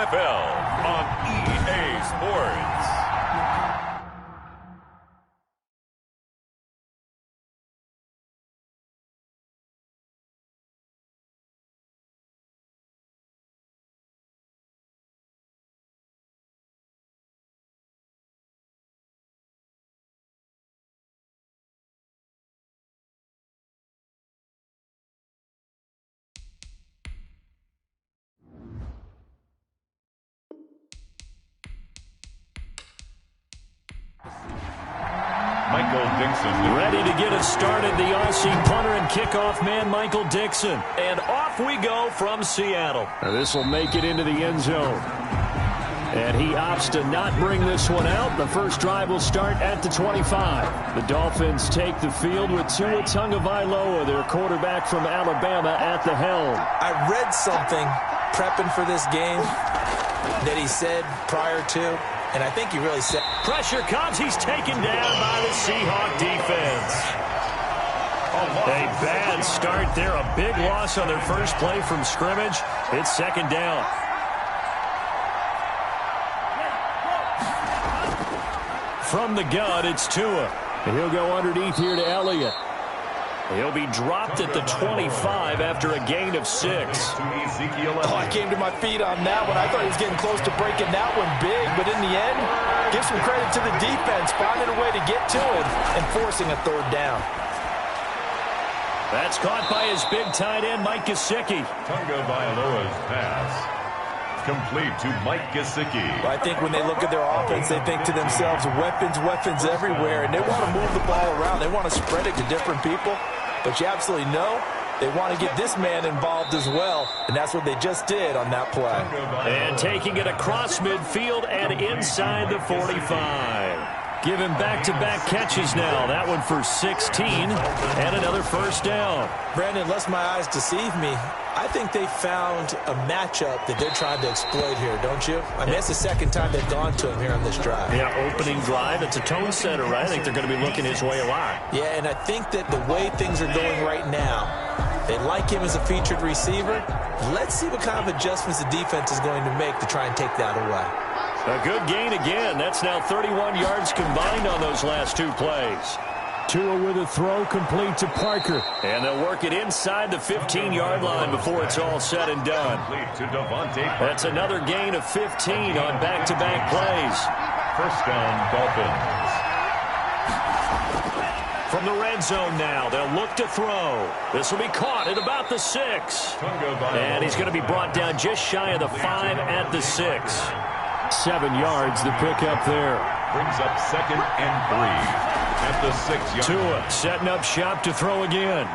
NFL on EA Sports. Ready to get us started, the Aussie punter and kickoff man, Michael Dixon. And off we go from Seattle. This will make it into the end zone. And he opts to not bring this one out. The first drive will start at the 25. The Dolphins take the field with Tua Tagovailoa, their quarterback from Alabama, at the helm. I read something prepping for this game that he said prior to, and I think he really said... Pressure comes. He's taken down by the Seahawk defense. A bad start there. A big loss on their first play from scrimmage. It's second down. From the gun, it's Tua. And he'll go underneath here to Elliott. He'll be dropped at the 25 after a gain of 6. Oh, I came to my feet on that one. I thought he was getting close to breaking that one big, but in the end, give some credit to the defense, finding a way to get to him and forcing a third down. That's caught by his big tight end, Mike Gesicki. Tagovailoa's pass complete to Mike Gesicki. Well, I think when they look at their offense, they think to themselves, weapons everywhere, and they want to move the ball around. They want to spread it to different people, but you absolutely know they want to get this man involved as well, and that's what they just did on that play. And taking it across midfield and inside the 45. Give him back-to-back catches now. That one for 16 and another first down. Brandon, unless my eyes deceive me, I think they found a matchup that they're trying to exploit here, don't you? I mean, that's the second time they've gone to him here on this drive. Yeah, opening drive. It's a tone setter, right? I think they're going to be looking his way a lot. Yeah, and I think that the way things are going right now, they like him as a featured receiver. Let's see what kind of adjustments the defense is going to make to try and take that away. A good gain again. That's now 31 yards combined on those last two plays. Tua with a throw complete to Parker. And they'll work it inside the 15-yard line before it's all said and done. That's another gain of 15 on back-to-back plays. First down, Dolphins. From the red zone now, they'll look to throw. This will be caught at about the 6. And he's going to be brought down just shy of the 5 at the 6. 7 yards the pickup there. Brings up 2nd and 3 at the 6-yard. Tua setting up shop to throw again.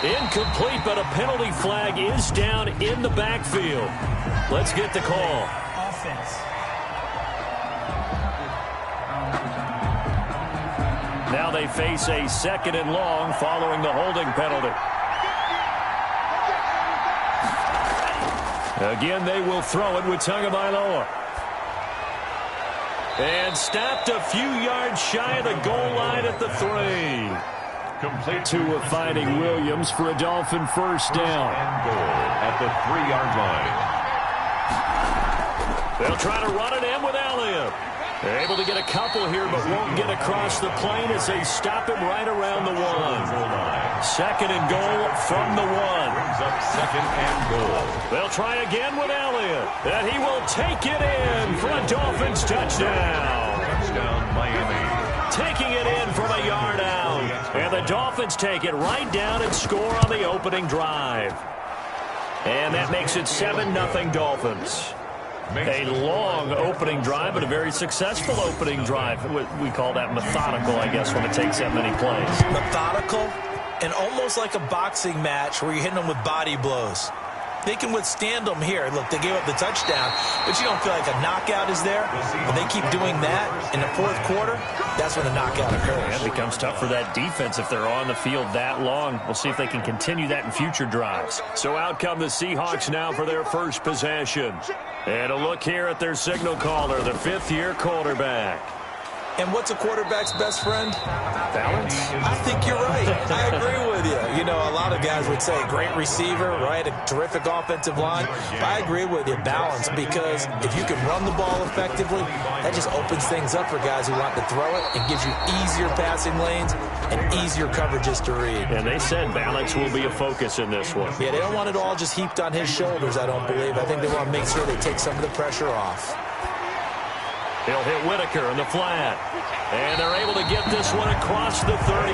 Incomplete, but a penalty flag is down in the backfield. Let's get the call. Offense. Now they face a 2nd and long following the holding penalty. Again, they will throw it with Tagovailoa. And stopped a few yards shy of the goal line at the 3. Complete Tua finding Williams for a Dolphin first down. And goal at the 3-yard line. They'll try to run it in with Elliott. They're able to get a couple here, but won't get across the plane as they stop him right around the 1. 2nd and goal from the 1. Brings up 2nd and goal. They'll try again with Elliott. And he will take it in for a Dolphins touchdown. Touchdown, Miami. Taking it in from a yard out. And the Dolphins take it right down and score on the opening drive. And that makes it 7-0 Dolphins. A long opening drive, but a very successful opening drive. We call that methodical, I guess, when it takes that many plays. Methodical and almost like a boxing match where you're hitting them with body blows. They can withstand them here. Look, they gave up the touchdown, but you don't feel like a knockout is there. When they keep doing that in the 4th quarter, that's when the knockout occurs. Yeah, it becomes tough for that defense if they're on the field that long. We'll see if they can continue that in future drives. So out come the Seahawks now for their first possession. And a look here at their signal caller, the 5th-year quarterback. And what's a quarterback's best friend? Balance? I think you're right. I agree with you. You know, a lot of guys would say great receiver, right? A terrific offensive line. But I agree with you, balance, because if you can run the ball effectively, that just opens things up for guys who want to throw it and gives you easier passing lanes and easier coverages to read. And they said balance will be a focus in this one. Yeah, they don't want it all just heaped on his shoulders, I don't believe. I think they want to make sure they take some of the pressure off. He'll hit Whitaker in the flat. And they're able to get this one across the 35.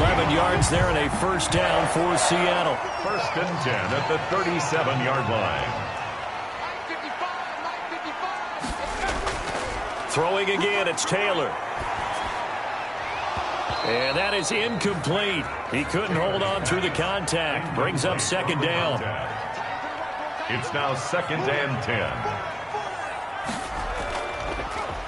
11 yards there and a first down for Seattle. First and 10 at the 37-yard line. Throwing again, it's Taylor. And that is incomplete. He couldn't hold on through the contact. Brings up second down. It's now second and 10.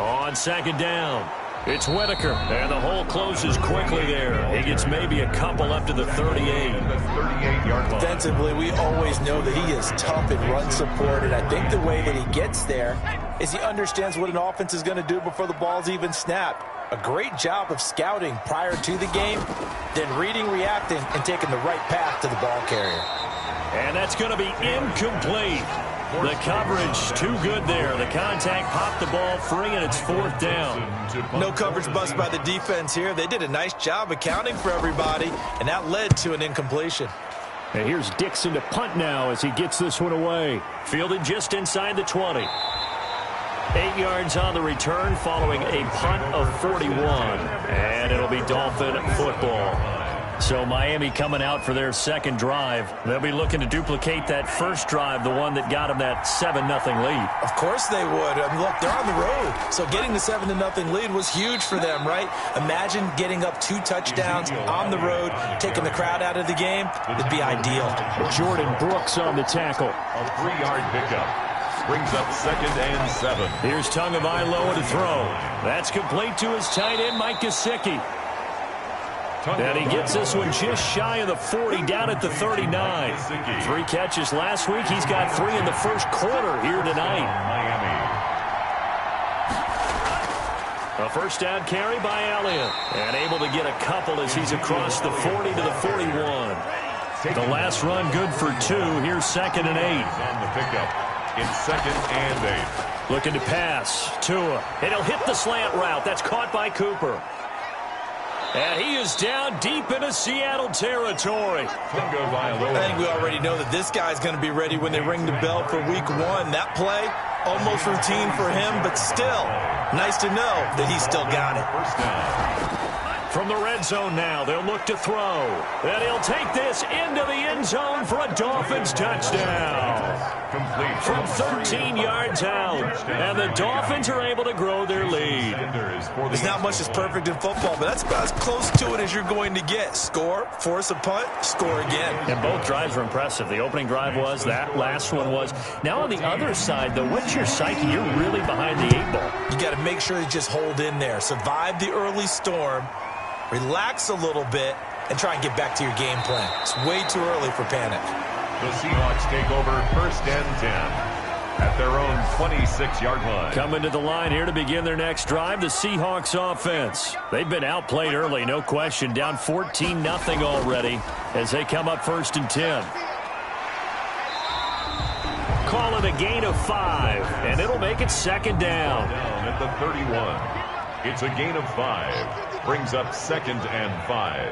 On second down, it's Whitaker. And the hole closes quickly there. He gets maybe a couple up to the 38. The 38-yard line. Defensively, we always know that he is tough in run support, and I think the way that he gets there is he understands what an offense is going to do before the ball's even snapped. A great job of scouting prior to the game, then reading, reacting, and taking the right path to the ball carrier. And that's going to be incomplete. The coverage too good there. The contact popped the ball free, and it's fourth down. No coverage bust by the defense here. They did a nice job accounting for everybody, and that led to an incompletion. And here's Dixon to punt now as he gets this one away. Fielded just inside the 20. 8 yards on the return following a punt of 41. And it'll be Dolphin football. So Miami coming out for their second drive. They'll be looking to duplicate that first drive, the one that got them that 7-0 lead. Of course they would. I mean, look, they're on the road. So getting the 7-0 lead was huge for them, right? Imagine getting up 2 touchdowns on the road, taking the crowd out of the game. It'd be ideal. Jordan Brooks on the tackle. A 3-yard pickup. Brings up second and 7. Here's Tagovailoa to throw. That's complete to his tight end, Mike Gesicki. And he gets this one just shy of the 40, down at the 39. 3 catches last week. He's got 3 in the first quarter here tonight. A first down carry by Elliott. And able to get a couple as he's across the 40 to the 41. The last run good for 2. Here's second and 8. On the pickup. It's second and 8. Looking to pass. Tua. And he'll hit the slant route. That's caught by Cooper. And he is down deep into Seattle territory. I think we already know that this guy's going to be ready when they ring the bell for week 1. That play, almost routine for him, but still, nice to know that he's still got it. First down. From the red zone now, they'll look to throw. And he'll take this into the end zone for a Dolphins touchdown. Complete From 13 yards out. And the Dolphins are able to grow their lead. There's not much that's perfect in football, but that's about as close to it as you're going to get. Score, force a punt, score again. And both drives were impressive. The opening drive was, that last one was. Now on the other side, though, what's your psyche? You're really behind the 8 ball. You got to make sure you just hold in there. Survive the early storm. Relax a little bit and try and get back to your game plan. It's way too early for panic. The Seahawks take over first and 10 at their own 26-yard line. Coming to the line here to begin their next drive, the Seahawks offense. They've been outplayed early, no question. Down 14-0 already as they come up first and 10. Call it a gain of 5, and it'll make it second down. Down at the 31. It's a gain of 5. Brings up second and 5.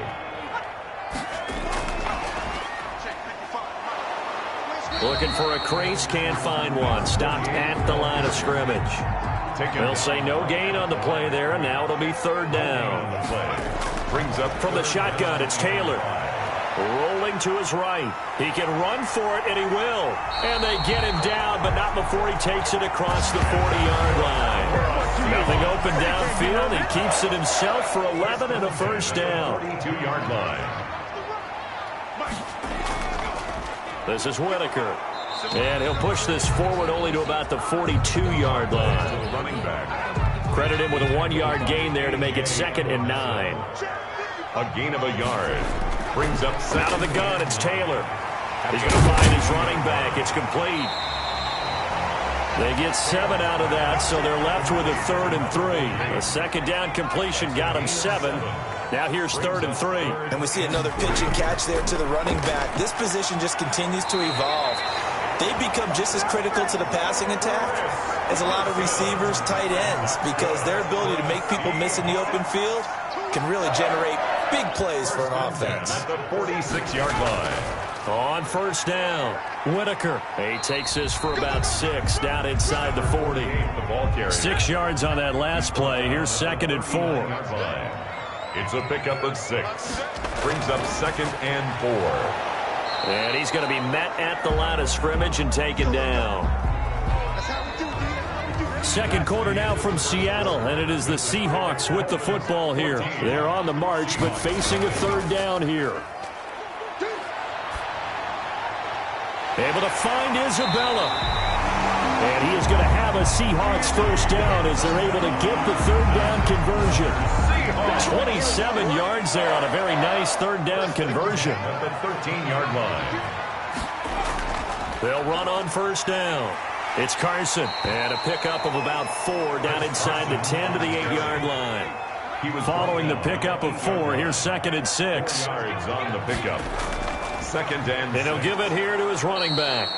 Looking for a crease, can't find one. Stopped at the line of scrimmage. They'll say no gain on the play there, and now it'll be third down. Brings up from the shotgun, it's Taylor. Rolling to his right. He can run for it, and he will. And they get him down, but not before he takes it across the 40-yard line. Nothing open downfield. He keeps it himself for 11 and a first down. 42-yard line. This is Whitaker. And he'll push this forward only to about the 42-yard line. Running back. Credit him with a 1-yard gain there to make it second and 9. A gain of a yard. Brings up second. Out of the gun, it's Taylor. He's going to find his running back. It's complete. They get 7 out of that, so they're left with a 3rd and 3. A second down completion got them 7. Now here's 3rd and 3. And we see another pitch and catch there to the running back. This position just continues to evolve. They become just as critical to the passing attack as a lot of receivers, tight ends, because their ability to make people miss in the open field can really generate big plays for an offense. At the 46-yard line. On first down, Whitaker. He takes this for about 6 down inside the 40. 6 yards on that last play. Here's 2nd and 4. It's a pickup of 6. Brings up 2nd and 4. And he's going to be met at the line of scrimmage and taken down. Second quarter now from Seattle, and it is the Seahawks with the football here. They're on the march, but facing a 3rd down here. Able to find Isabella. And he is going to have a Seahawks first down as they're able to get the 3rd down conversion. 27 yards there on a very nice 3rd down conversion. At the 13-yard line. They'll run on first down. It's Carson. And a pickup of about 4 down inside the 10 to the 8-yard line. He was following the pickup of 4. Here's 2nd and 6. Yards on the pickup. 2nd and 6. And he'll give it here to his running back.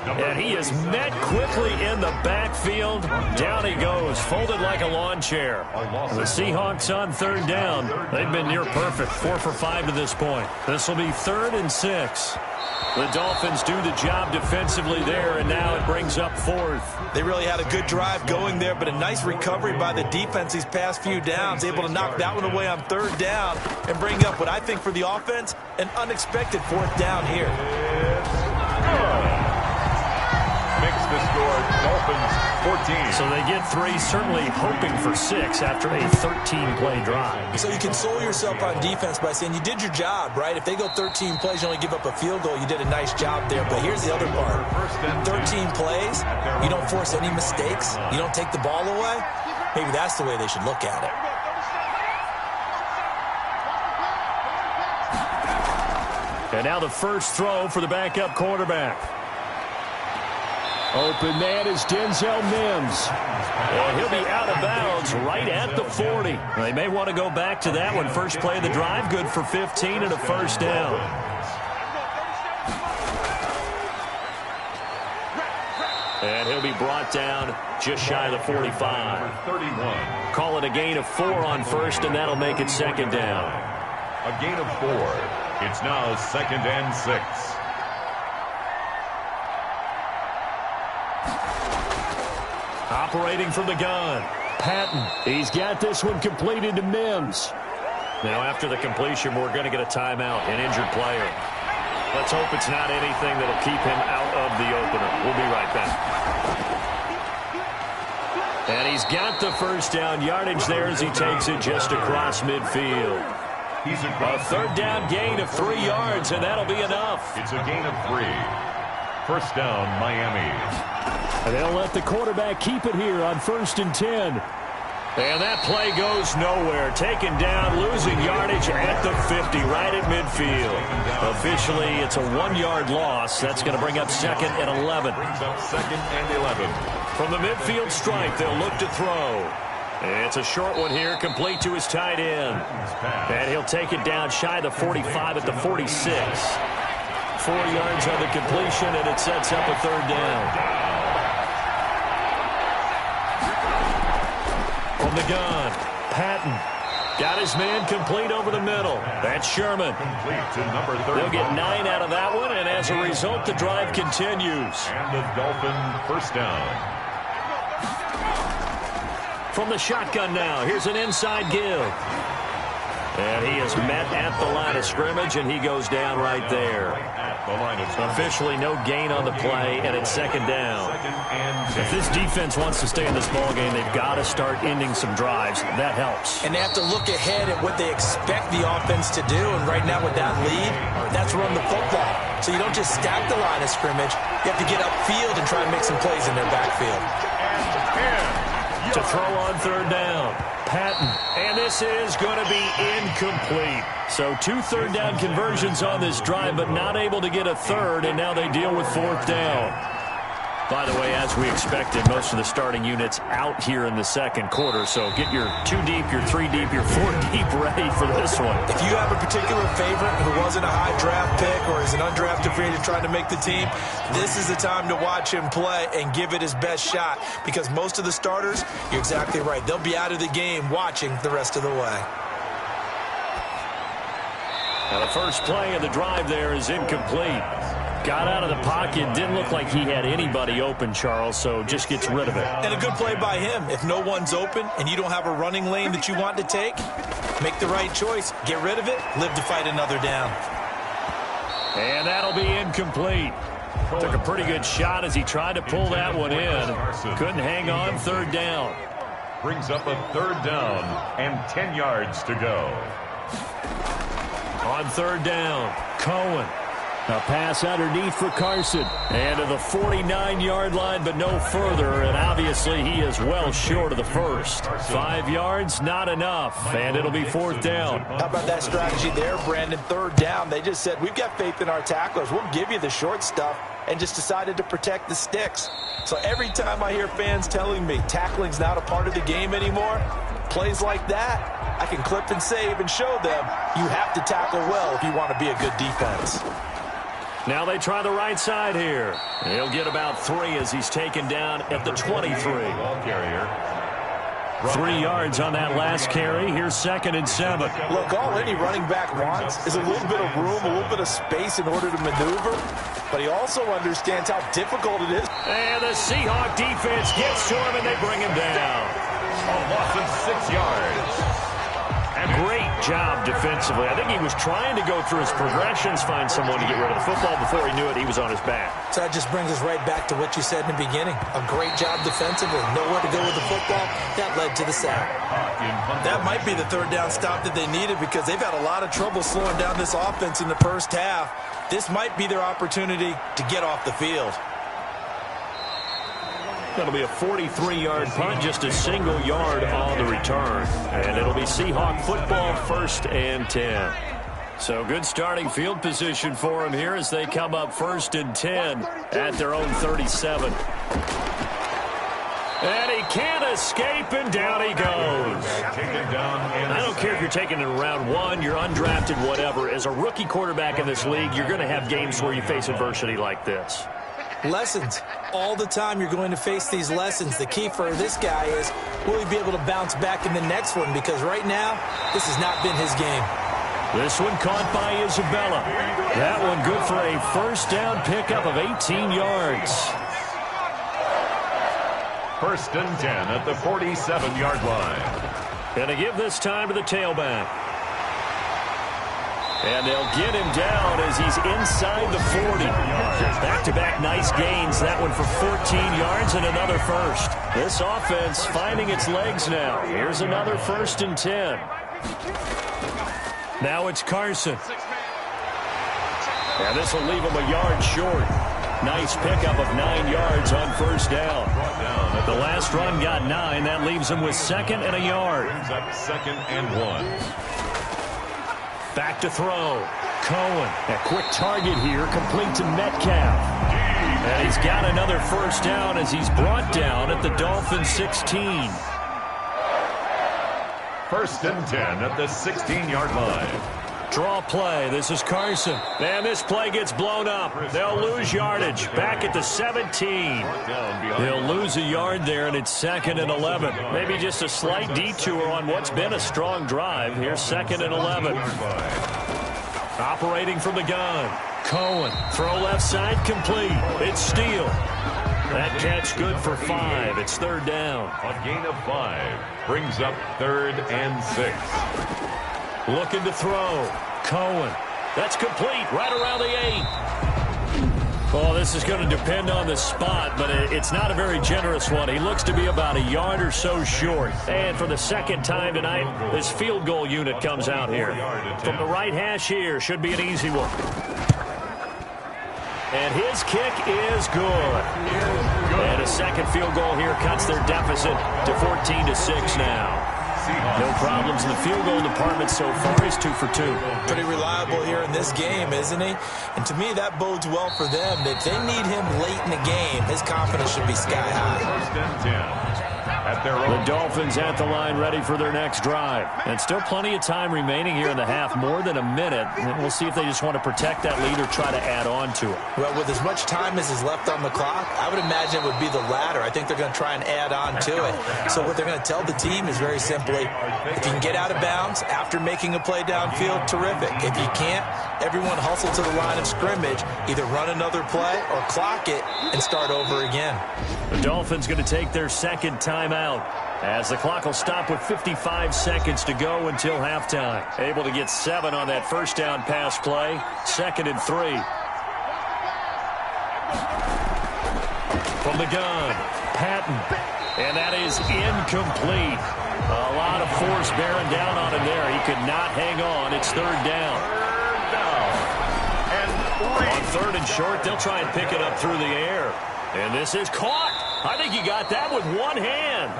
And he is met quickly in the backfield. Down he goes, folded like a lawn chair. The Seahawks on 3rd down. They've been near perfect, 4 for 5 to this point. This will be 3rd and 6. The Dolphins do the job defensively there, and now it brings up 4th. They really had a good drive going there, but a nice recovery by the defense these past few downs, able to knock that one away on 3rd down and bring up what I think for the offense, an unexpected 4th down here. Makes the score Dolphins 14. So they get 3, certainly hoping for 6 after a 13-play drive. So you console yourself on defense by saying you did your job, right? If they go 13 plays, you only give up a field goal, you did a nice job there. But here's the other part. 13 plays, you don't force any mistakes, you don't take the ball away. Maybe that's the way they should look at it. And now the first throw for the backup quarterback. Open man is Denzel Mims. And he'll be out of bounds right at the 40. They may want to go back to that one. First play of the drive, good for 15 and a first down. And he'll be brought down just shy of the 45. 31. Call it a gain of 4 on first, and that'll make it 2nd down. A gain of 4. It's now 2nd and 6. Operating from the gun, Patton. He's got this one completed to Mims. Now after the completion, we're going to get a timeout, an injured player. Let's hope it's not anything that'll keep him out of the opener. We'll be right back. And he's got the first down yardage there as he takes it just across midfield. He's A 3rd down gain of 3 yards, and that'll be enough. It's a gain of 3. First down, Miami. And they'll let the quarterback keep it here on 1st and 10. And that play goes nowhere. Taken down, losing yardage at the 50, right at midfield. Officially, it's a 1-yard loss. That's going to bring up 2nd and 11. Brings up 2nd and 11. From the midfield stripe, they'll look to throw. It's a short one here, complete to his tight end. And he'll take it down shy of the 45 at the 46. 4 yards on the completion, and it sets up a 3rd down. From the gun, Patton. Got his man complete over the middle. That's Sherman. Complete to number 30. They'll get 9 out of that one, and as a result, the drive continues. And the Dolphin first down. From the shotgun now, here's an inside give. And he is met at the line of scrimmage, and he goes down right there. Officially no gain on the play, and it's 2nd down. If this defense wants to stay in this ballgame, they've got to start ending some drives. That helps. And they have to look ahead at what they expect the offense to do. And right now with that lead, that's run the football. So you don't just stack the line of scrimmage. You have to get upfield and try and make some plays in their backfield. To throw on 3rd down, Patton. And this is going to be incomplete. So 2 3rd down conversions on this drive, but not able to get a 3rd, and now they deal with 4th down. By the way, as we expected, most of the starting units out here in the second quarter. So get your 2 deep, your 3 deep, your 4 deep ready for this one. If you have a particular favorite who wasn't a high draft pick or is an undrafted free agent trying to make the team, this is the time to watch him play and give it his best shot, because most of the starters, you're exactly right, they'll be out of the game watching the rest of the way. Now the first play of the drive there is incomplete. Got out of the pocket, didn't look like he had anybody open, Charles, so just gets rid of it. And a good play by him. If no one's open and you don't have a running lane that you want to take, make the right choice. Get rid of it, live to fight another down. And that'll be incomplete. Took a pretty good shot as he tried to pull that one in. Couldn't hang on, third down. Brings up a third down and 10 yards to go. On third down, Cohen. A pass underneath for Carson. And to the 49-yard line, but no further. And obviously he is well short of the first. 5 yards, not enough. And it'll be fourth down. How about that strategy there, Brandon? Third down. They just said, we've got faith in our tacklers. We'll give you the short stuff, and just decided to protect the sticks. So every time I hear fans telling me tackling's not a part of the game anymore, plays like that, I can clip and save and show them you have to tackle well if you want to be a good defense. Now they try the right side here. He'll get about 3 as he's taken down at the 23. 3 yards on that last carry. Here's 2nd and 7. Look, all any running back wants is a little bit of room, a little bit of space in order to maneuver. But he also understands how difficult it is. And the Seahawks defense gets to him, and they bring him down. A loss of 6 yards. Great job defensively. I think he was trying to go through his progressions, find someone to get rid of the football. Before he knew it, he was on his back. So that just brings us right back to what you said in the beginning. A great job defensively. Nowhere to go with the football. That led to the sack. That might be the third down stop that they needed, because they've had a lot of trouble slowing down this offense in the first half. This might be their opportunity to get off the field. That'll be a 43-yard punt, just a single yard on the return. And it'll be Seahawk football, 1st and 10. So good starting field position for them here as they come up 1st and 10 at their own 37. And he can't escape, and down he goes. I don't care if you're taking it in round 1, you're undrafted, whatever. As a rookie quarterback in this league, you're going to have games where you face adversity like this. Lessons. All the time you're going to face these lessons. The key for this guy is, will he be able to bounce back in the next one? Because right now, this has not been his game. This one caught by Isabella. That one good for a first down pickup of 18 yards. 1st and 10 at the 47-yard line. Going to give this time to the tailback. And they'll get him down as he's inside the 40. Back-to-back nice gains. That one for 14 yards and another first. This offense finding its legs now. Here's another 1st and 10. Now it's Carson. And this will leave him a yard short. Nice pickup of 9 yards on first down. The last run got 9. That leaves him with 2nd and a yard. 2nd and 1. Back to throw. Cohen. A quick target here, complete to Metcalf. And he's got another first down as he's brought down at the Dolphins 16. 1st and 10 at the 16-yard line. Draw play. This is Carson. And this play gets blown up. They'll lose yardage. Back at the 17. They'll lose a yard there, and it's 2nd and 11. Maybe just a slight detour on what's been a strong drive. Here's 2nd and 11. Operating from the gun. Cohen. Throw left side complete. It's Steele. That catch good for 5. It's 3rd down. A gain of 5. Brings up 3rd and 6. Looking to throw. Cohen. That's complete right around the 8. Oh, this is going to depend on the spot, but it's not a very generous one. He looks to be about a yard or so short. And for the 2nd time tonight, this field goal unit comes out here. From the right hash here, should be an easy one. And his kick is good. And a second field goal here cuts their deficit to 14-6 now. Seahawks. No problems in the field goal department so far. He's 2 for 2. Pretty reliable here in this game, isn't he? And to me, that bodes well for them. If they need him late in the game, his confidence should be sky high. First and 10. At their own. The Dolphins at the line ready for their next drive. And still plenty of time remaining here in the half, more than a minute. And we'll see if they just want to protect that lead or try to add on to it. Well, with as much time as is left on the clock, I would imagine it would be the latter. I think they're going to try and add on to it. So what they're going to tell the team is very simply, if you can get out of bounds after making a play downfield, terrific. If you can't, everyone hustle to the line of scrimmage, either run another play or clock it and start over again. The Dolphins going to take their second timeout as the clock will stop with 55 seconds to go until halftime. Able to get 7 on that first down pass play. 2nd and 3. From the gun, Patton. And that is incomplete. A lot of force bearing down on him there. He could not hang on. It's 3rd down. On 3rd and short, they'll try and pick it up through the air. And this is caught. I think he got that with one hand.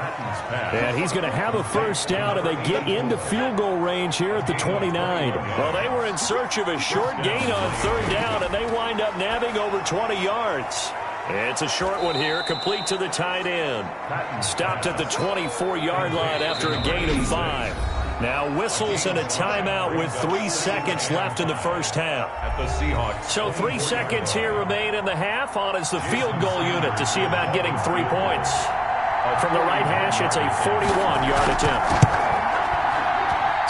And he's going to have a first down, and they get into field goal range here at the 29. Well, they were in search of a short gain on 3rd down, and they wind up nabbing over 20 yards. It's a short one here, complete to the tight end. Stopped at the 24-yard line after a gain of 5. Now whistles and a timeout with 3 seconds left in the first half. At the Seahawks. So 3 seconds here remain in the half. On is the field goal unit to see about getting 3 points. From the right hash, it's a 41-yard attempt.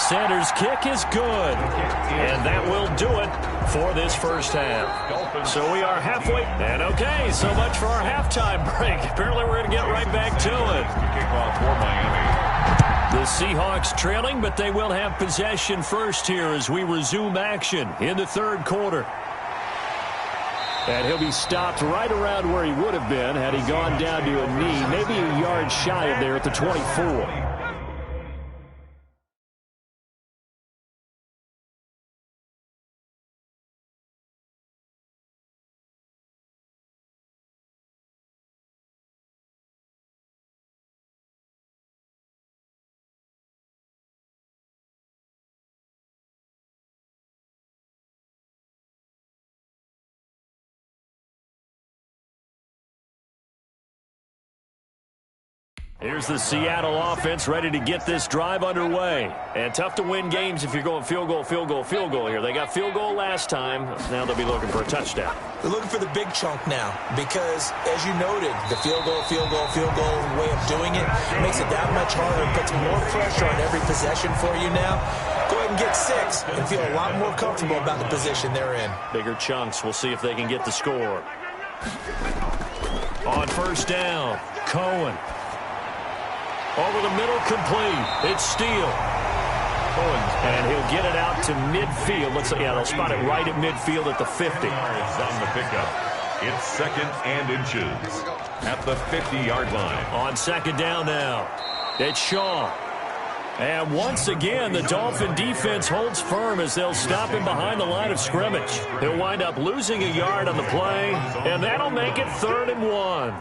Sanders' kick is good. And that will do it for this first half. So we are halfway. And okay, so much for our halftime break. Apparently we're going to get right back to it. Kickoff for Miami. The Seahawks trailing, but they will have possession first here as we resume action in the 3rd quarter. And he'll be stopped right around where he would have been had he gone down to a knee, maybe a yard shy of there at the 24. Here's the Seattle offense ready to get this drive underway. And tough to win games if you're going field goal, field goal, field goal here. They got field goal last time. Now they'll be looking for a touchdown. They're looking for the big chunk now because, as you noted, the field goal way of doing it makes it that much harder. It puts more pressure on every possession for you now. Go ahead and get 6 and feel a lot more comfortable about the position they're in. Bigger chunks. We'll see if they can get the score. On first down, Cohen. Over the middle, complete. It's Steele. And he'll get it out to midfield. They'll spot it right at midfield at the 50. Yards on the pickup. It's 2nd and inches at the 50-yard line. On 2nd down now, it's Shaw. And once again, the Dolphin defense holds firm as they'll stop him behind the line of scrimmage. He'll wind up losing a yard on the play, and that'll make it 3rd and 1.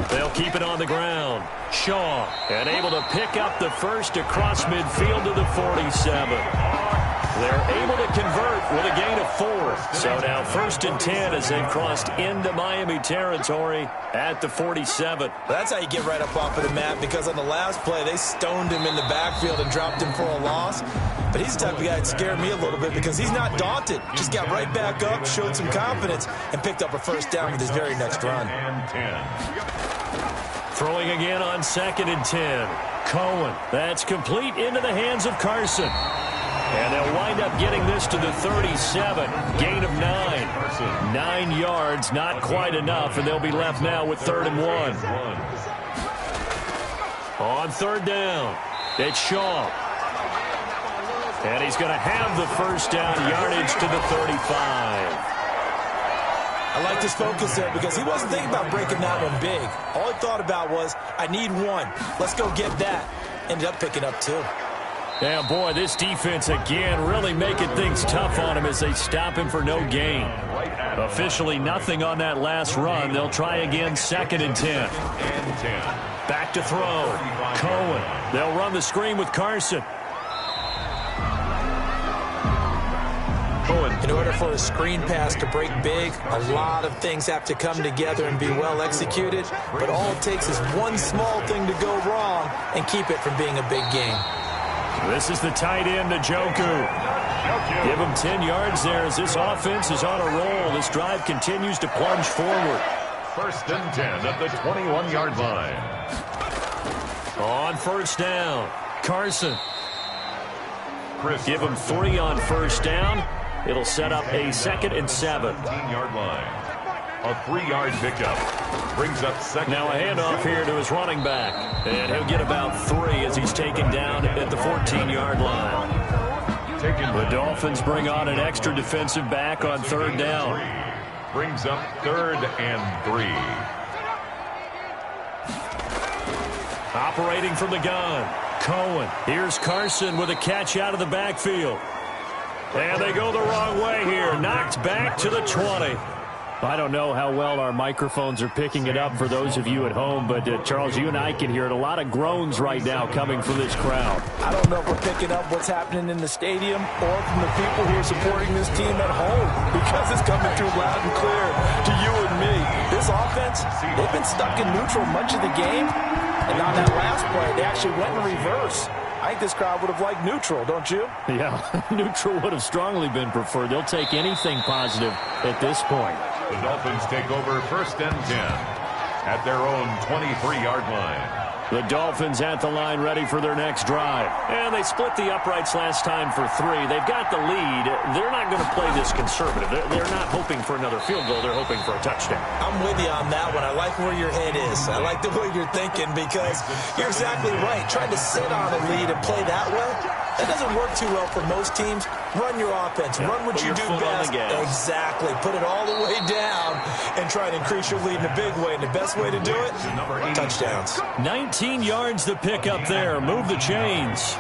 They'll keep it on the ground. Shaw, and able to pick up the first across midfield to the 47. They're able to convert with a gain of 4. So now 1st and 10 as they've crossed into Miami territory at the 47. That's how you get right up off of the mat, because on the last play, they stoned him in the backfield and dropped him for a loss. But he's the type of guy that scared me a little bit because he's not daunted. Just got right back up, showed some confidence, and picked up a first down with his very next run. Throwing again on 2nd and 10. Cohen. That's complete into the hands of Carson. And they'll wind up getting this to the 37. Gain of 9. 9 yards, not quite enough, and they'll be left now with 3rd and 1. On 3rd down, it's Shaw. And he's going to have the first down, yardage to the 35. I like his focus there because he wasn't thinking about breaking that one big. All he thought about was, I need 1. Let's go get that. Ended up picking up 2. Yeah, boy, this defense again really making things tough on him as they stop him for no gain. Officially nothing on that last run. They'll try again, 2nd and 10. Back to throw. Cohen. They'll run the screen with Carson. In order for a screen pass to break big, a lot of things have to come together and be well executed. But all it takes is one small thing to go wrong and keep it from being a big game. This is the tight end, Njoku. Give him 10 yards there as this offense is on a roll. This drive continues to plunge forward. 1st and 10 at the 21-yard line. On 1st down, Carson. Give him 3 on 1st down. It'll set up a 2nd and 7. 15-yard line. A 3-yard pickup. Brings up 2nd. Now a handoff here to his running back. And he'll get about 3 as he's taken down at the 14-yard line. The Dolphins bring on an extra defensive back on 3rd down. Brings up 3rd and 3. Operating from the gun, Cohen. Here's Carson with a catch out of the backfield. And they go the wrong way here. Knocked back to the 20. I don't know how well our microphones are picking it up for those of you at home, but Charles, you and I can hear it. A lot of groans right now coming from this crowd. I don't know if we're picking up what's happening in the stadium or from the people who are supporting this team at home, because it's coming through loud and clear to you and me. This offense, they've been stuck in neutral much of the game, and on that last play, they actually went in reverse. I think this crowd would have liked neutral, don't you? Yeah, neutral would have strongly been preferred. They'll take anything positive at this point. The Dolphins take over 1st and 10 at their own 23-yard line. The Dolphins at the line ready for their next drive. And they split the uprights last time for 3. They've got the lead. They're not going to play this conservative. They're not hoping for another field goal. They're hoping for a touchdown. I'm with you on that one. I like where your head is. I like the way you're thinking, because you're exactly right. Trying to sit on a lead and play that way, that doesn't work too well for most teams. Run your offense. Run what you do best. Exactly. Put it all the way down and try and increase your lead in a big way. And the best way to do it, touchdowns. 19 yards to pick up there. Move the chains.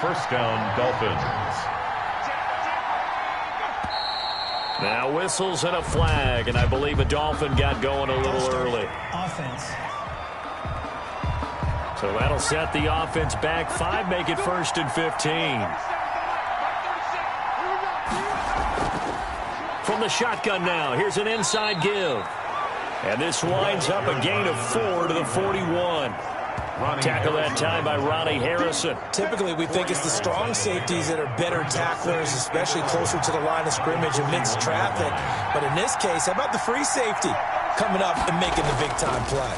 1st down, Dolphins. Now whistles and a flag, and I believe a Dolphin got going a little early. Offense. So that'll set the offense back 5, make it 1st and 15. From the shotgun now, here's an inside give. And this winds up a gain of 4 to the 41. Tackle that time by Ronnie Harrison. Typically, we think it's the strong safeties that are better tacklers, especially closer to the line of scrimmage amidst traffic. But in this case, how about the free safety coming up and making the big-time play?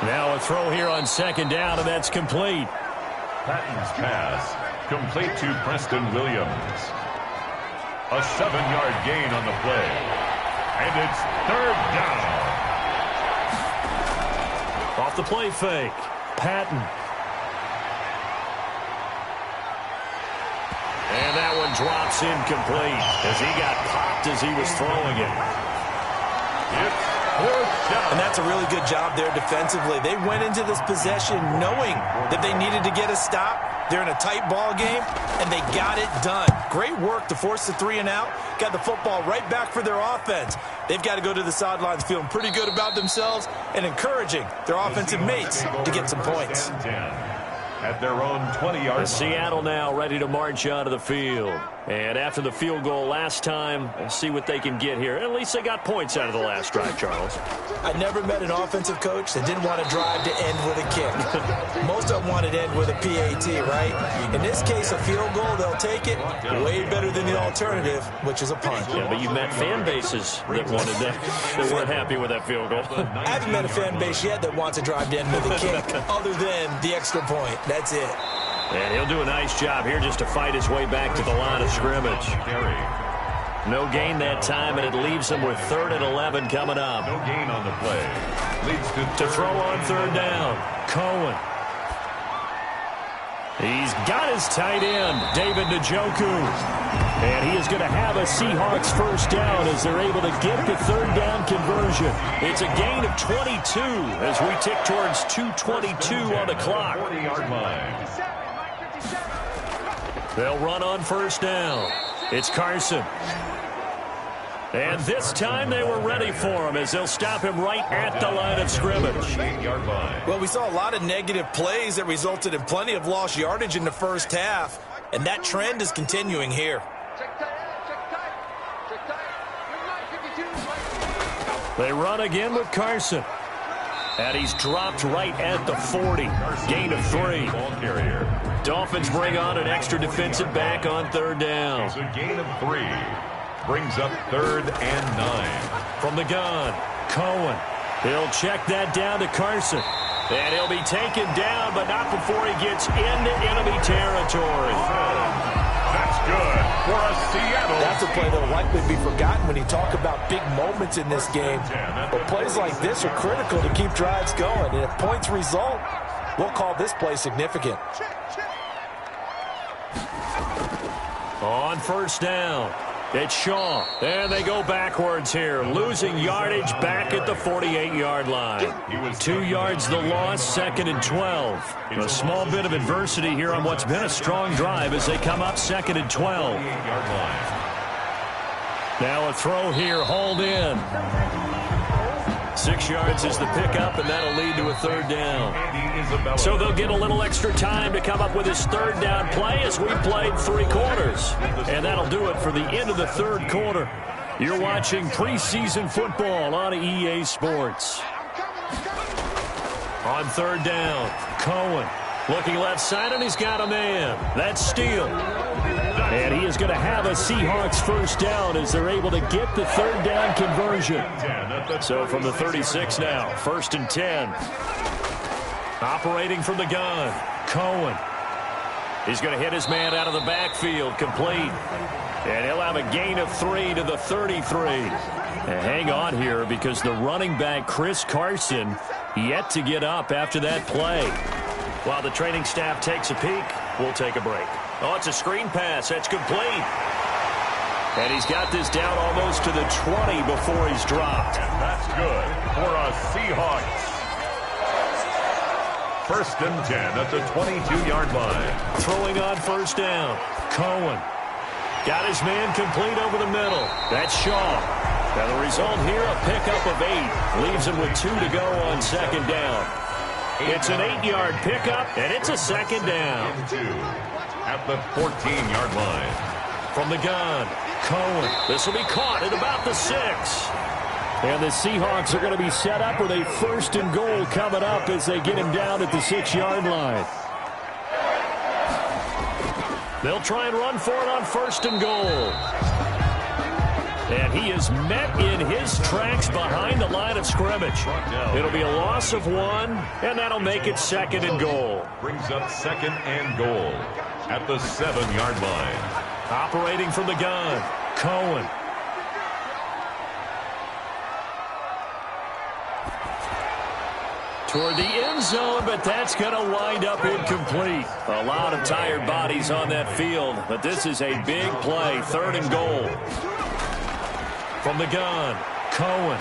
Now a throw here on 2nd down, and that's complete. Patton's pass, complete to Preston Williams. A 7-yard gain on the play. And it's 3rd down. Off the play fake, Patton. And that one drops incomplete as he got popped as he was throwing it. It's 4th down. And that's a really good job there defensively. They went into this possession knowing that they needed to get a stop. They're in a tight ball game, and they got it done. Great work to force the 3 and out. Got the football right back for their offense. They've got to go to the sidelines feeling pretty good about themselves and encouraging their offensive mates to get some points. At their own 20-yard line. Seattle now ready to march out of the field. And after the field goal last time, we'll see what they can get here. At least they got points out of the last drive, Charles. I never met an offensive coach that didn't want to drive to end with a kick. Most of them wanted to end with a PAT, right? In this case, a field goal, they'll take it. Way better than the alternative, which is a punt. Yeah, but you've met fan bases that wanted that, that weren't happy with that field goal. I haven't met a fan base yet that wants to drive to end with a kick, other than the extra point. That's it. And he'll do a nice job here just to fight his way back to the line of scrimmage. No gain that time, and it leaves him with 3rd and 11 coming up. No gain on the play. Leads to throw on 3rd down. Cohen. He's got his tight end, David Njoku. And he is going to have a Seahawks 1st down as they're able to get the 3rd down conversion. It's a gain of 22 as we tick towards 2:22 on the clock. 40-yard line. They'll run on 1st down. It's Carson. And this time they were ready for him as they'll stop him right at the line of scrimmage. Well, we saw a lot of negative plays that resulted in plenty of lost yardage in the first half, and that trend is continuing here. They run again with Carson. And he's dropped right at the 40. Gain of 3. Dolphins bring on an extra defensive back on third down. It's a gain of 3. Brings up 3rd and 9. From the gun, Cohen. He'll check that down to Carson. And he'll be taken down, but not before he gets into enemy territory. That's good for a Seattle. That's a play that will likely be forgotten when you talk about big moments in this game. But plays like this are critical to keep drives going. And if points result, we'll call this play significant. On first down, it's Shaw. And they go backwards here, losing yardage back at the 48-yard line. 2 yards the loss, 2nd and 12. A small bit of adversity here on what's been a strong drive as they come up 2nd and 12. Now a throw here, hauled in. 6 yards is the pickup, and that'll lead to a 3rd down. So they'll get a little extra time to come up with this 3rd down play as we played 3 quarters. And that'll do it for the end of the 3rd quarter. You're watching preseason football on EA Sports. On 3rd down, Cohen looking left side, and he's got a man. That's Steele. And he is going to have a Seahawks 1st down as they're able to get the 3rd down conversion. So from the 36 now, 1st and 10. Operating from the gun, Cohen. He's going to hit his man out of the backfield, complete. And he'll have a gain of 3 to the 33. And hang on here because the running back, Chris Carson, yet to get up after that play. While the training staff takes a peek, we'll take a break. Oh, it's a screen pass. That's complete. And he's got this down almost to the 20 before he's dropped. And that's good for a Seahawks. 1st and 10 at the 22-yard line. Throwing on 1st down. Cohen. Got his man complete over the middle. That's Shaw. Now the result here, a pickup of 8. Leaves him with 2 to go on 2nd down. It's an 8-yard pickup, and it's a 2nd down. At the 14-yard line. From the gun, Cohen. This will be caught at about the 6. And the Seahawks are going to be set up with a 1st and goal coming up as they get him down at the 6-yard line. They'll try and run for it on 1st and goal. And he is met in his tracks behind the line of scrimmage. It'll be a loss of 1, and that'll make it 2nd and goal. Brings up 2nd and goal at the 7-yard line. Operating from the gun, Cohen. Toward the end zone, but that's going to wind up incomplete. A lot of tired bodies on that field, but this is a big play, 3rd and goal. From the gun, Cohen.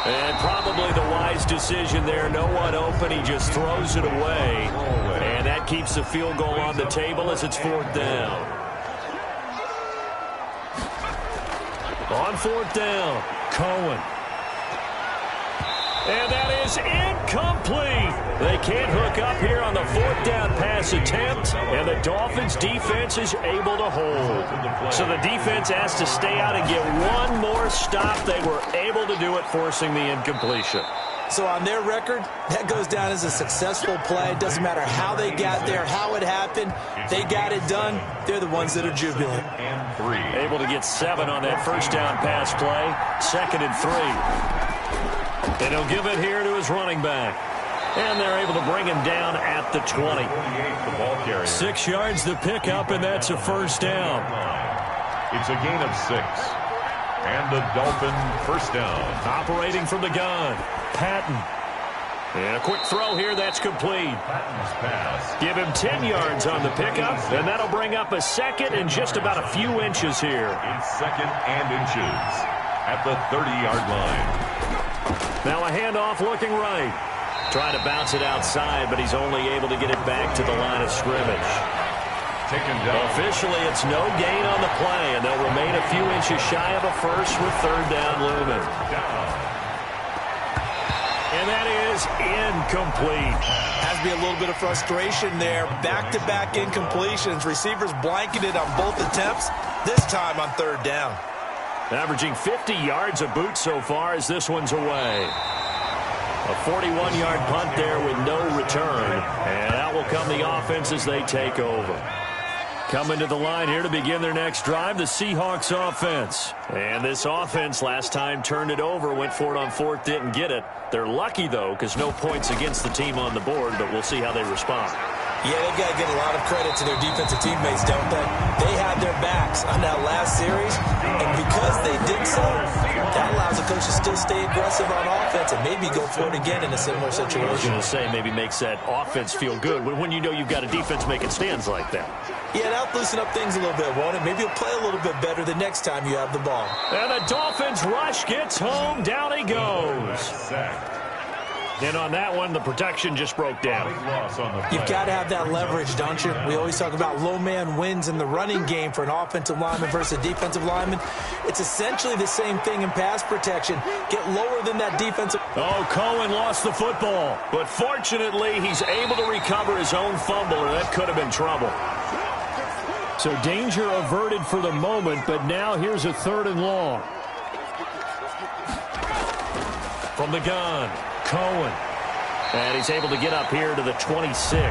And probably the wise decision there. No one open. He just throws it away. And that keeps the field goal on the table as it's 4th down. On 4th down, Cohen. And that is incomplete. They can't hook up here on the 4th down pass attempt, and the Dolphins defense is able to hold. So the defense has to stay out and get one more stop. They were able to do it, forcing the incompletion. So on their record, that goes down as a successful play. It doesn't matter how they got there, how it happened. They got it done. They're the ones that are jubilant. Able to get 7 on that 1st down pass play. 2nd and 3. And he'll give it here to his running back. And they're able to bring him down at the 20. 6 yards the pickup, and that's a 1st down. It's a gain of 6. And the Dolphin 1st down. Operating from the gun, Patton. And a quick throw here, that's complete. Patton's pass. Give him 10 yards on the pickup, and that'll bring up a 2nd and just about a few inches here. It's 2nd and inches at the 30-yard line. Now a handoff looking right. Trying to bounce it outside, but he's only able to get it back to the line of scrimmage. taken down. Officially, it's no gain on the play, and they'll remain a few inches shy of a first with third down looming. And that is incomplete. Has to be a little bit of frustration there. Back-to-back incompletions. Receivers blanketed on both attempts, this time on third down. Averaging 50 yards a boot so far as this one's away. A 41-yard punt there with no return. And out will come the offense as they take over. Coming to the line here to begin their next drive, the Seahawks offense. And this offense last time turned it over, went for it on fourth, didn't get it. They're lucky, though, because no points against the team on the board, but we'll see how they respond. Yeah, they've got to give a lot of credit to their defensive teammates, don't they? They had their backs on that last series, and because they did so, that allows the coach to still stay aggressive on offense and maybe go for it again in a similar situation. I was going to say maybe makes that offense feel good when you know you've got a defense making stands like that. Yeah, that'll loosen up things a little bit, won't it? Maybe you'll play a little bit better the next time you have the ball. And the Dolphins rush gets home. Down he goes. And on that one, the protection just broke down. You've got to have that leverage, don't you? We always talk about low man wins in the running game for an offensive lineman versus a defensive lineman. It's essentially the same thing in pass protection. Get lower than that defensive. Oh, Cohen lost the football. But fortunately, he's able to recover his own fumble, or that could have been trouble. So danger averted for the moment, but now here's a 3rd and long. From the gun, Cohen. And he's able to get up here to the 26.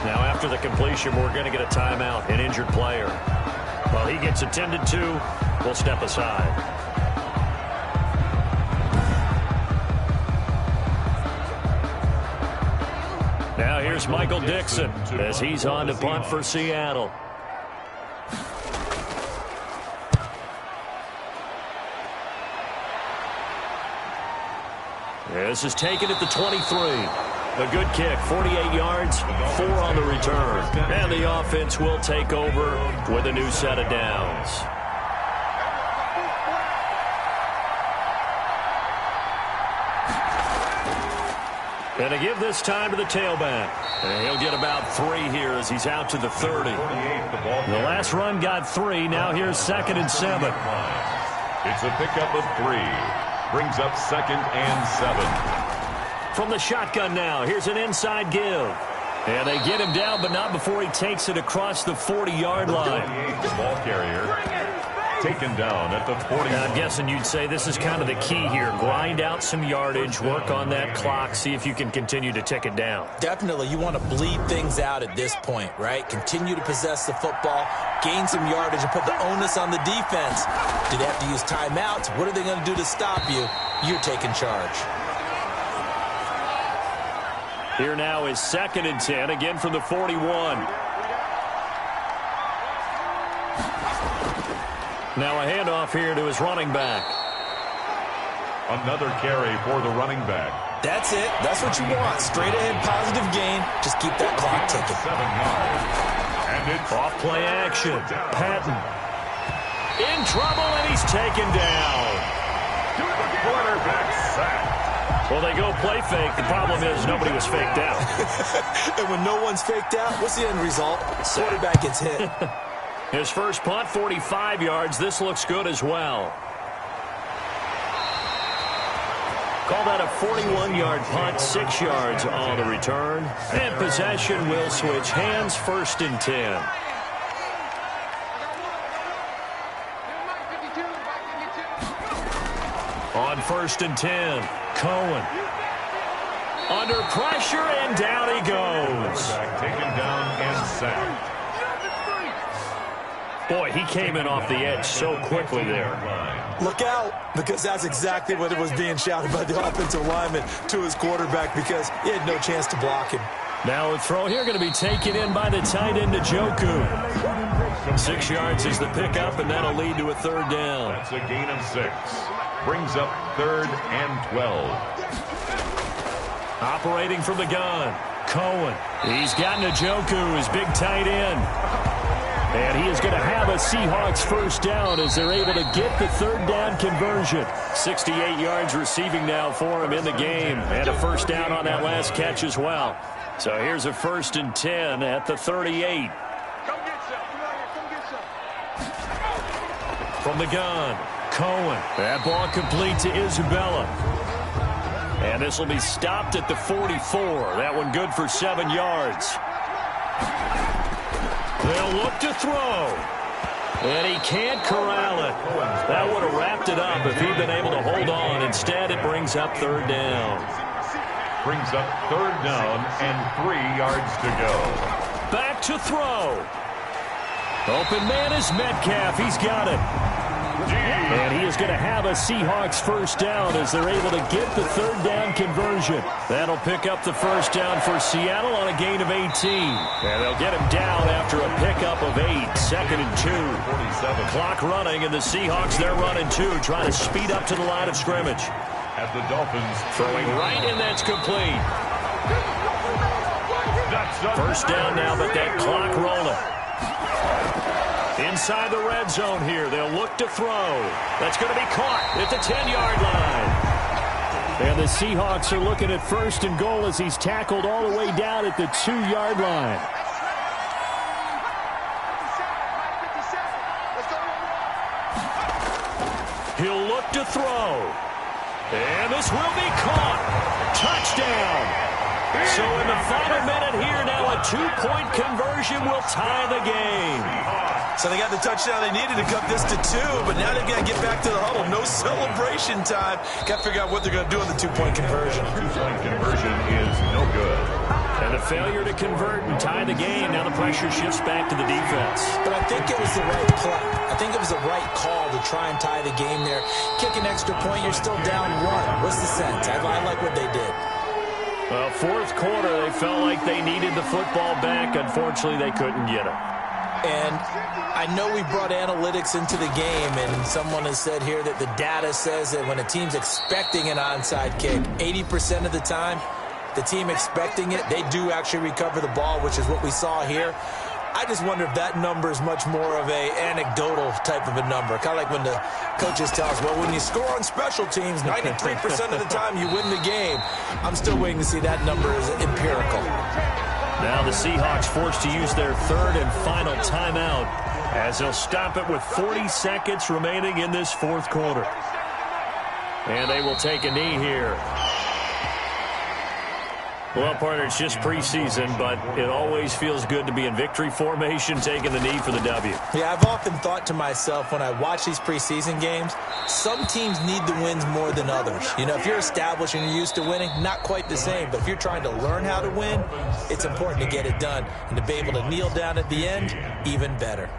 Now after the completion, we're going to get a timeout, an injured player. While he gets attended to, we'll step aside. Now here's Michael Dixon as he's on to punt for Seattle. This is taken at the 23. A good kick, 48 yards, 4 on the return. And the offense will take over with a new set of downs. And to give this time to the tailback. And he'll get about 3 here as he's out to the 30. The last run got 3. Now here's 2nd and 7. It's a pickup of 3. Brings up 2nd and 7. From the shotgun now, here's an inside give. And they get him down, but not before he takes it across the 40-yard line. The ball carrier taken down at the 40. I'm guessing you'd say this is kind of the key here. Grind out some yardage, work on that clock, see if you can continue to tick it down. Definitely, you want to bleed things out at this point, right? Continue to possess the football, gain some yardage, and put the onus on the defense. Do they have to use timeouts? What are they going to do to stop you? You're taking charge. Here now is 2nd and 10, again from the 41. Now a handoff here to his running back. Another carry for the running back. That's it. That's what you want. Straight ahead, positive gain. Just keep that clock ticking. 7 yards. And it's off play action. Patton. In trouble, and he's taken down. the quarterback sacked. Well, they go play fake. The problem is nobody was faked out. And when no one's faked out, what's the end result? Quarterback gets hit. His first punt, 45 yards. This looks good as well. Call that a 41-yard punt, 6 yards on the return. And possession will switch hands, 1st and 10. On 1st and 10, Cohen. Under pressure, and down he goes. Taken down and sacked. Boy, he came in off the edge so quickly there. Look out, because that's exactly what it was being shouted by the offensive lineman to his quarterback, because he had no chance to block him. Now a throw here going to be taken in by the tight end, Njoku. 6 yards is the pickup, and that'll lead to a 3rd down. That's a gain of 6. Brings up 3rd and 12. Operating from the gun, Cohen. He's got Njoku, his big tight end. And he is going to have a Seahawks 1st down as they're able to get the 3rd down conversion. 68 yards receiving now for him in the game. And a 1st down on that last catch as well. So here's a 1st and 10 at the 38. From the gun, Cohen. That ball complete to Isabella. And this will be stopped at the 44. That one good for 7 yards. They'll look to throw. And he can't corral it. That would have wrapped it up if he'd been able to hold on. Instead, it brings up 3rd down. Brings up 3rd down and 3 yards to go. Back to throw. Open man is Metcalf. He's got it. And he is going to have a Seahawks 1st down as they're able to get the 3rd down conversion. That'll pick up the 1st down for Seattle on a gain of 18. And they'll get him down after a pickup of 8. 2nd and 2. 47. Clock running, and the Seahawks, they're running 2, trying to speed up to the line of scrimmage. At the Dolphins. Throwing right, and that's complete. 1st down now, but that clock rolling. Inside the red zone here. They'll look to throw. That's going to be caught at the 10-yard line. And the Seahawks are looking at 1st and goal as he's tackled all the way down at the 2-yard line. He'll look to throw. And this will be caught. Touchdown. So in the final minute here now, a 2-point conversion will tie the game. So they got the touchdown they needed to cut this to 2, but now they've got to get back to the huddle. No celebration time. Got to figure out what they're going to do on the 2-point conversion. 2-point conversion is no good. And a failure to convert and tie the game. Now the pressure shifts back to the defense. But I think it was the right play. I think it was the right call to try and tie the game there. Kick an extra point, you're still down 1. What's the sense? I like what they did. Well, 4th quarter, they felt like they needed the football back. Unfortunately, they couldn't get it. And I know we brought analytics into the game, and someone has said here that the data says that when a team's expecting an onside kick, 80% of the time, the team expecting it, they do actually recover the ball, which is what we saw here. I just wonder if that number is much more of a anecdotal type of a number. Kind of like when the coaches tell us, well, when you score on special teams, 93% of the time you win the game. I'm still waiting to see that number as empirical. Now the Seahawks forced to use their 3rd and final timeout as they'll stop it with 40 seconds remaining in this 4th quarter. And they will take a knee here. Well, partner, it's just preseason, but it always feels good to be in victory formation, taking the knee for the W. Yeah, I've often thought to myself when I watch these preseason games, some teams need the wins more than others. You know, if you're established and you're used to winning, not quite the same. But if you're trying to learn how to win, it's important to get it done. And to be able to kneel down at the end, even better.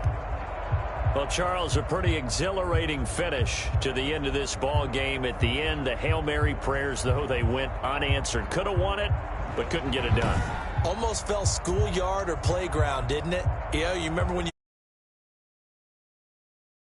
Well, Charles, a pretty exhilarating finish to the end of this ball game. At the end, the Hail Mary prayers, though, they went unanswered. Could have won it, but couldn't get it done. Almost felt schoolyard or playground, didn't it? You know, you remember when you